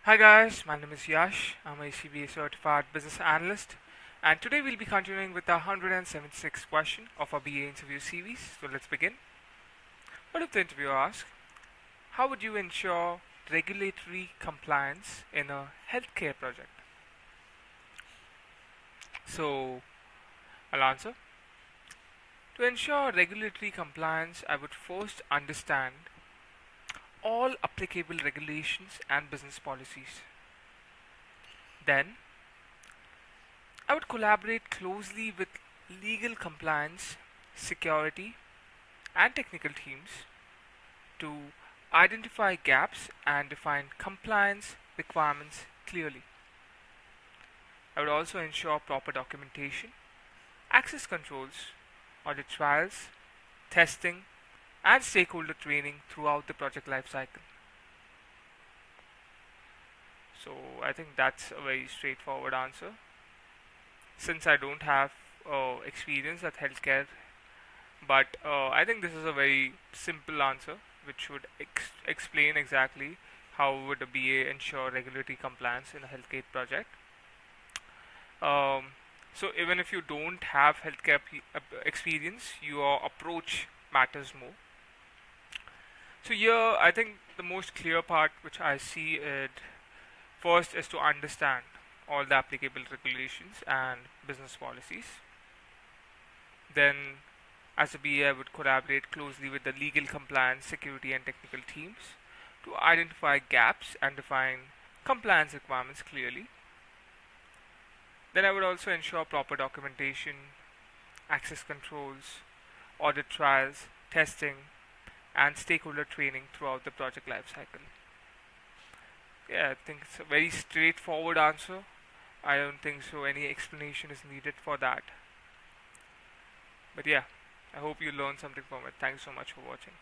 Hi guys, my name is Yash. I'm a CBA certified business analyst, and today we'll be continuing with the 176th question of our BA interview series. So let's begin. What if the interviewer asks, how would you ensure regulatory compliance in a healthcare project? So I'll answer. To ensure regulatory compliance, I would first understand all applicable regulations and business policies. Then I would collaborate closely with legal compliance, security, and technical teams to identify gaps and define compliance requirements clearly. I would also ensure proper documentation, access controls, audit trials, testing, and stakeholder training throughout the project lifecycle. So I think that's a very straightforward answer. Since I don't have experience at healthcare, but I think this is a very simple answer which would explain exactly how would a BA ensure regulatory compliance in a healthcare project. So even if you don't have healthcare experience, your approach matters more. So here, I think the most clear part which I see it first is to understand all the applicable regulations and business policies. Then, as a BA, I would collaborate closely with the legal compliance, security, and technical teams to identify gaps and define compliance requirements clearly. Then I would also ensure proper documentation, access controls, audit trials, testing, and stakeholder training throughout the project lifecycle. Yeah, I think it's a very straightforward answer. I don't think so any explanation is needed for that. But yeah, I hope you learned something from it. Thanks so much for watching.